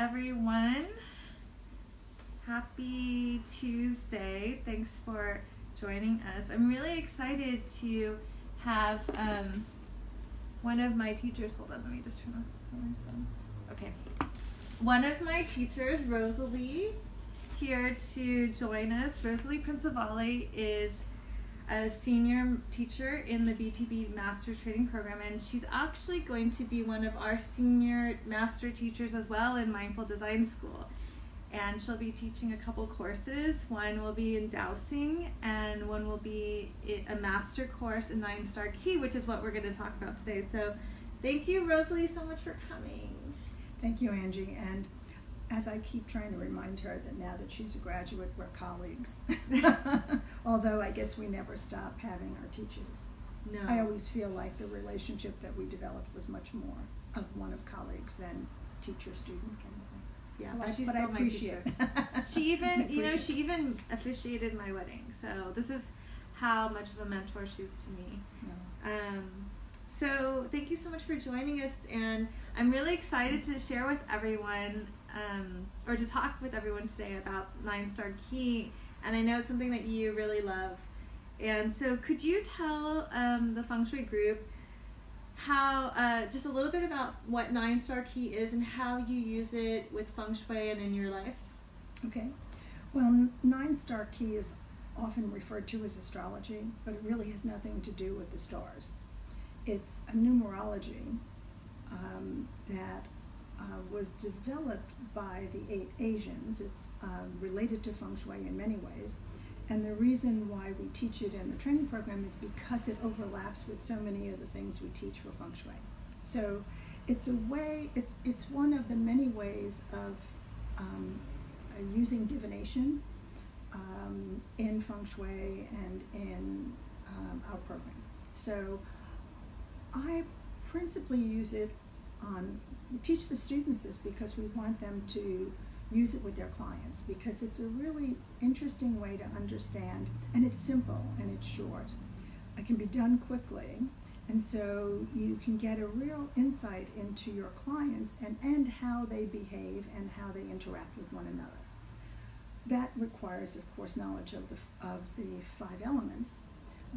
everyone. Happy Tuesday. Thanks for joining us. I'm really excited to have one of my teachers, hold on, let me just turn off my phone. Okay. One of my teachers, Rosalie, here to join us. Rosalie Prinzivalli is a senior teacher in the BTB Master Training Program, and she's actually going to be one of our senior master teachers as well in Mindful Design School. And she'll be teaching a couple courses. One will be in dowsing, and one will be a master course in 9-Star Key, which is what we're going to talk about today. So thank you, Rosalie, so much for coming. Thank you, Angie. And as I keep trying to remind her that now that she's a graduate, we're colleagues. Although I guess we never stop having our teachers. No. I always feel like the relationship that we developed was much more of one of colleagues than teacher-student kind of thing. Yeah, So but she's but still I my appreciate teacher. She even, she it. even officiated my wedding. So this is how much of a mentor she is to me. No. So thank you so much for joining us, and I'm really excited to share with everyone, or to talk with everyone today about 9-Star Key, and I know it's something that you really love. And so could you tell the Feng Shui group how, just a little bit about what 9-Star Key is and how you use it with Feng Shui and in your life? Okay. Well, 9-Star Key is often referred to as astrology, but it really has nothing to do with the stars. It's a numerology that was developed by the 8 Asians. It's related to Feng Shui in many ways. And the reason why we teach it in the training program is because it overlaps with so many of the things we teach for Feng Shui. So it's a way, it's one of the many ways of using divination in Feng Shui and in our program. So I principally use it we teach the students this because we want them to use it with their clients, because it's a really interesting way to understand, and it's simple and it's short. It can be done quickly, and so you can get a real insight into your clients and how they behave and how they interact with one another. That requires, of course, knowledge of the 5 elements,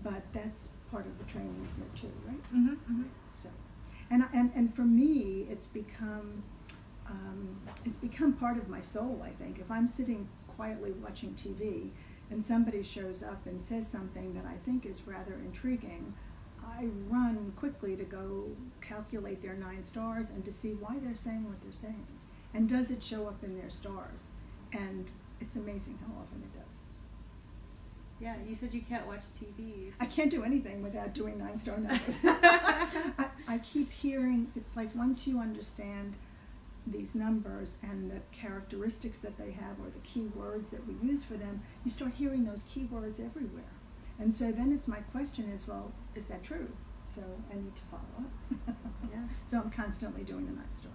but that's part of the training here too, right? Mm-hmm, mm-hmm. So, and for me, it's become part of my soul, I think. If I'm sitting quietly watching TV and somebody shows up and says something that I think is rather intriguing, I run quickly to go calculate their 9 stars and to see why they're saying what they're saying. And does it show up in their stars? And it's amazing how often it does. Yeah, you said you can't watch TV. I can't do anything without doing 9-star numbers. I keep hearing, it's like once you understand these numbers and the characteristics that they have, or the key words that we use for them, you start hearing those key words everywhere. And so then it's my question is, well, is that true? So I need to follow up. Yeah. So I'm constantly doing the 9 stars.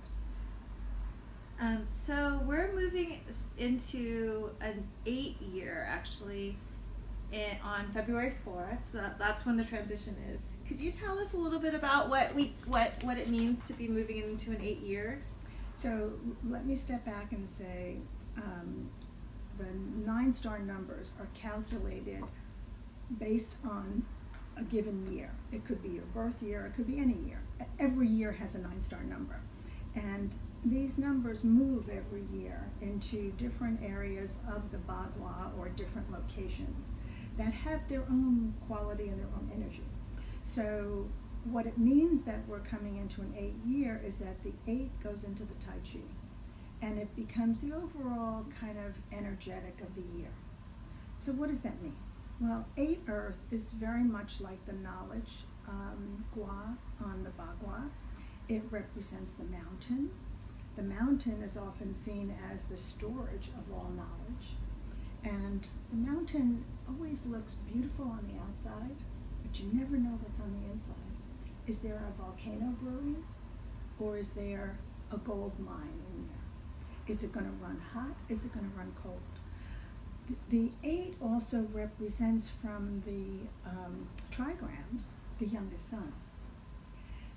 So we're moving into an 8-year, actually, on February 4th. So that's when the transition is. Could you tell us a little bit about what it means to be moving into an 8-year? So let me step back and say the 9-star numbers are calculated based on a given year. It could be your birth year, it could be any year. Every year has a 9-star number. And these numbers move every year into different areas of the Bagua or different locations that have their own quality and their own energy. So what it means that we're coming into an 8-year is that the 8 goes into the Tai Chi, and it becomes the overall kind of energetic of the year. So what does that mean? Well, 8 Earth is very much like the knowledge Gua on the Bagua. It represents the mountain. The mountain is often seen as the storage of all knowledge. And the mountain always looks beautiful on the outside, but you never know what's on the inside. Is there a volcano brewing, or is there a gold mine in there? Is it going to run hot? Is it going to run cold? The 8 also represents, from the trigrams, the youngest son.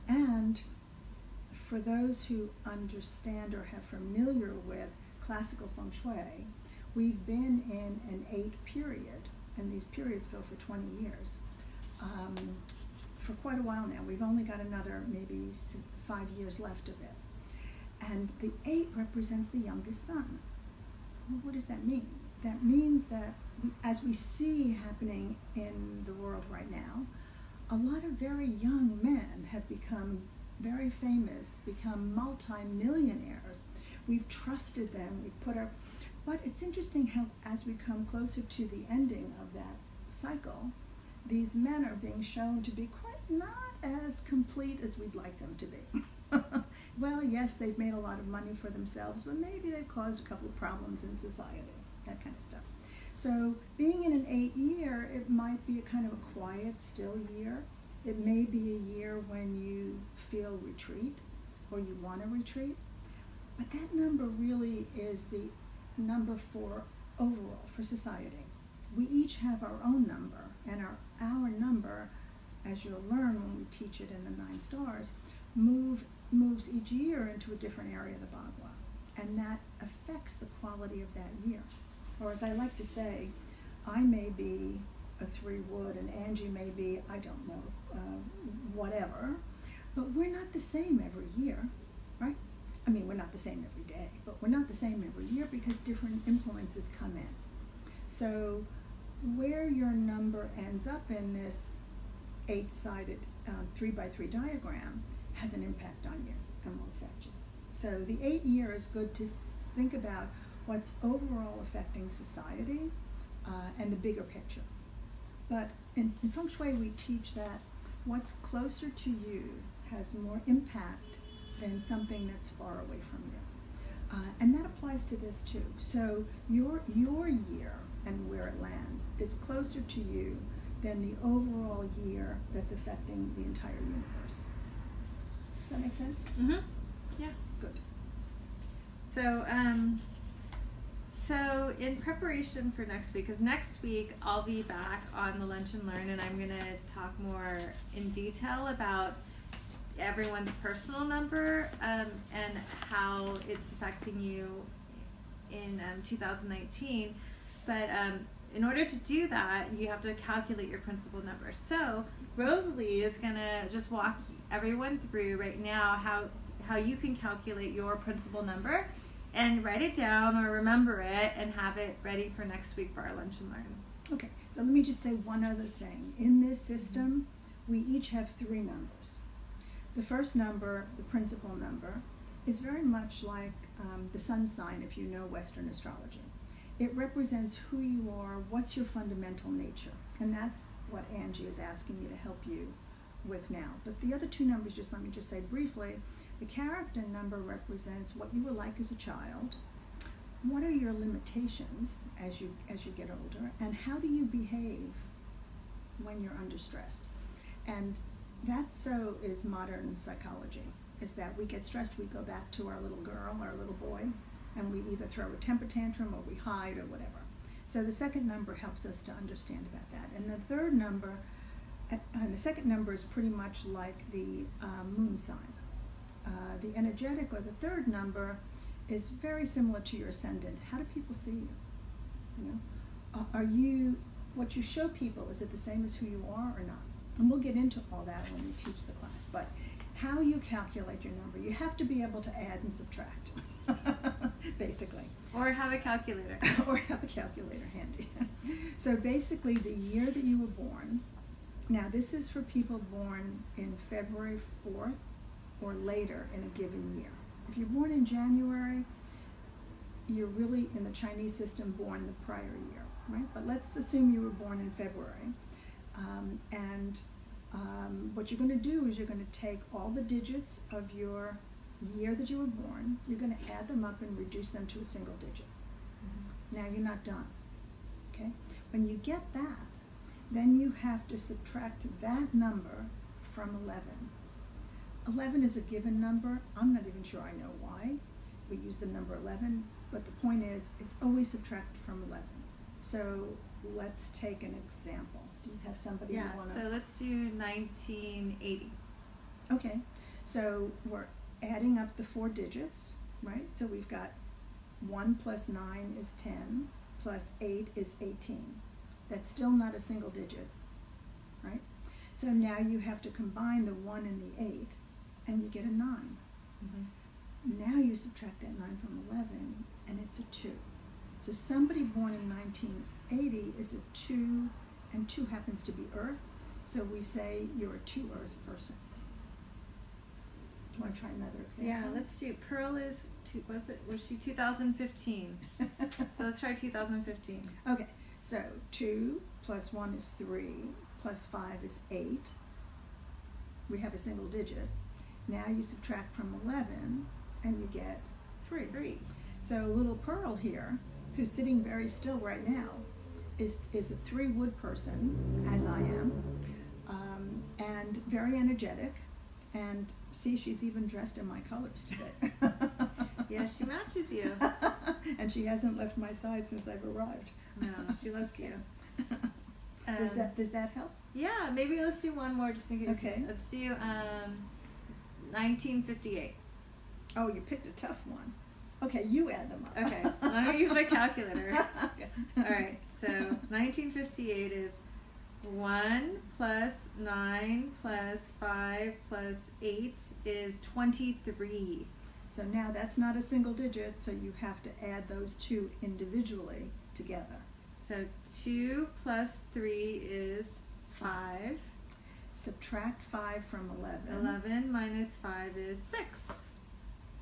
And for those who understand or have familiar with classical Feng Shui, we've been in an 8 period, and these periods go for 20 years. For quite a while now. We've only got another maybe 5 years left of it. And the 8 represents the youngest son. Well, what does that mean? That means that as we see happening in the world right now, a lot of very young men have become very famous, become multi-millionaires. We've trusted them, we've put our, but it's interesting how as we come closer to the ending of that cycle, these men are being shown to be quite not as complete as we'd like them to be. Well, yes, they've made a lot of money for themselves, but maybe they've caused a couple of problems in society, that kind of stuff. So being in an 8 year, it might be a kind of a quiet, still year. It may be a year when you feel retreat or you want to retreat. But that number really is the number for overall, for society. We each have our own number, and our number, as you'll learn when we teach it in the 9 stars, moves each year into a different area of the Bhagwa, and that affects the quality of that year. Or as I like to say, I may be a 3 wood and Angie may be, I don't know, whatever, but we're not the same every year, right? I mean, we're not the same every day, but we're not the same every year because different influences come in. So where your number ends up in this 8-sided 3x3 diagram has an impact on you and will affect you. So the 8 year is good to think about what's overall affecting society and the bigger picture. But in Feng Shui we teach that what's closer to you has more impact than something that's far away from you. And that applies to this too. So your year and where it lands is closer to you than the overall year that's affecting the entire universe. Does that make sense? Mm-hmm. Yeah. Good. So in preparation for next week, because next week I'll be back on the Lunch and Learn, and I'm going to talk more in detail about everyone's personal number and how it's affecting you in 2019. But in order to do that, you have to calculate your principal number. So Rosalie is going to just walk everyone through right now how you can calculate your principal number and write it down or remember it and have it ready for next week for our Lunch and Learn. Okay, so let me just say one other thing. In this system, we each have 3 numbers. The first number, the principal number, is very much like the sun sign if you know Western astrology. It represents who you are, what's your fundamental nature, and that's what Angie is asking me to help you with now. But the other 2 numbers, just let me just say briefly, the character number represents what you were like as a child, what are your limitations as you get older, and how do you behave when you're under stress. And that so is modern psychology, is that we get stressed, we go back to our little girl, our little boy, and we either throw a temper tantrum or we hide or whatever. So the second number helps us to understand about that. And the third number, and the second number is pretty much like the moon sign. The energetic, or the third number, is very similar to your ascendant. How do people see you? You know, are you, what you show people, is it the same as who you are or not? And we'll get into all that when we teach the class. But how you calculate your number, you have to be able to add and subtract, basically. Or have a calculator. Or have a calculator handy. So basically the year that you were born, now this is for people born in February 4th or later in a given year. If you're born in January, you're really, in the Chinese system, born the prior year, right? But let's assume you were born in February. What you're going to do is you're going to take all the digits of your year that you were born, you're going to add them up and reduce them to a single digit. Mm-hmm. Now you're not done, okay? When you get that, then you have to subtract that number from 11. 11 is a given number. I'm not even sure I know why we use the number 11, but the point is it's always subtracted from 11. So let's take an example. Do you have somebody Yeah, you want to? so let's do 1980. Okay, so we're adding up the 4 digits, right? So we've got 1 plus 9 is 10, plus 8 is 18. That's still not a single digit, right? So now you have to combine the 1 and the 8, and you get a 9. Mm-hmm. Now you subtract that 9 from 11, and it's a 2. So somebody born in 1980 is a 2, and 2 happens to be Earth, so we say you're a 2 Earth person. Do you want to try another example? Yeah, let's do. Pearl is was she 2015? So let's try 2015. Okay, so 2 plus 1 is 3, plus 5 is 8. We have a single digit. Now you subtract from 11, and you get 3. 3. So little Pearl here, who's sitting very still right now, is a 3 wood person, as I am, and very energetic. And see, she's even dressed in my colors today. Yeah, she matches you. And she hasn't left my side since I've arrived. No, she loves you. Does that help? Yeah, maybe let's do one more just in case. Okay. Let's do 1958. Oh, you picked a tough one. Okay, you add them up. Okay, let me use my calculator. Okay. All right, so 1958 is 1 plus 9 plus 5 plus 8 is 23. So now that's not a single digit, so you have to add those 2 individually together. So 2 plus 3 is 5. Subtract 5 from 11. 11 minus 5 is 6.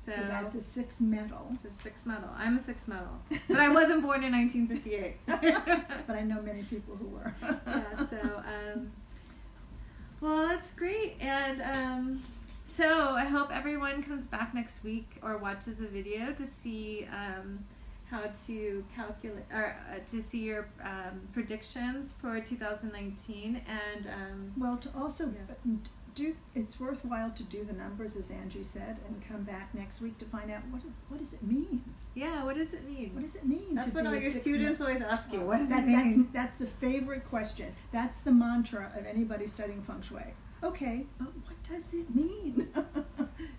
So that's a 6 metal. It's a 6 metal. I'm a 6 metal. But I wasn't born in 1958. But I know many people who were. Yeah, so, well, that's great. And so I hope everyone comes back next week or watches a video to see how to calculate, or to see your predictions for 2019. And well, to also Yeah. it's worthwhile to do the numbers, as Angie said, and come back next week to find out what does it mean? yeah, what does it mean? What does it mean? That's to what be all a your 6 students always ask you. What does That- it mean? That's the favorite question. That's the mantra of anybody studying Feng Shui. Okay, but what does it mean?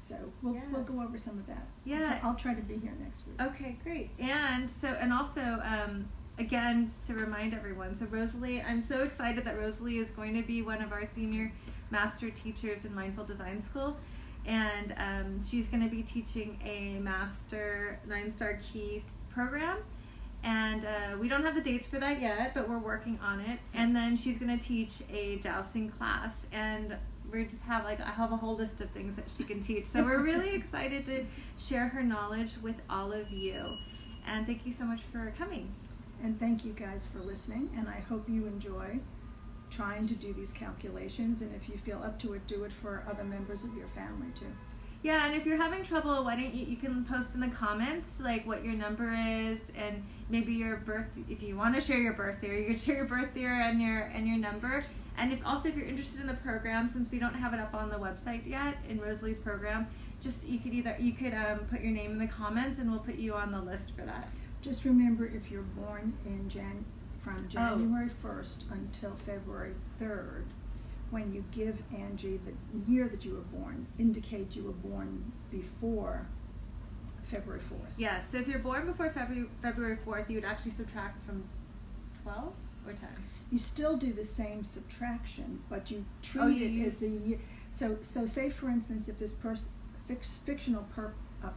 So we'll Yes. go over some of that. Yeah. I'll try to be here next week. Okay, great. And also, again, to remind everyone, so Rosalie, I'm so excited that Rosalie is going to be one of our senior master teachers in Mindful Design School. And she's going to be teaching a master 9-star keys program. And we don't have the dates for that yet, but we're working on it. And then she's going to teach a jousting class. And we just have I have a whole list of things that she can teach. So we're really excited to share her knowledge with all of you. And thank you so much for coming. And thank you guys for listening, and I hope you enjoy trying to do these calculations, and if you feel up to it, do it for other members of your family too. Yeah, and if you're having trouble, why don't you can post in the comments what your number is, and maybe your birth. If you want to share your birth year, you can share your birth year and your number. And if you're interested in the program, since we don't have it up on the website yet in Rosalie's program, you could put your name in the comments, and we'll put you on the list for that. Just remember, if you're born in from January 1st until February 3rd, when you give Angie the year that you were born, indicate you were born before February 4th. Yes, so if you're born before February 4th, you would actually subtract from 12 or 10? You still do the same subtraction, but you treat it as the year. So say, for instance, if this fictional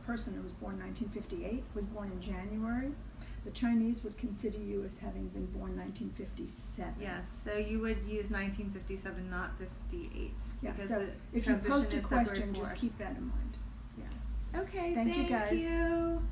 person who was born 1958 was born in January, the Chinese would consider you as having been born 1957. Yes, so you would use 1957, not 58. Yeah, because so the if you transition post a is February question, just 4th. keep that in mind. Yeah. Okay, Thank you, guys. you.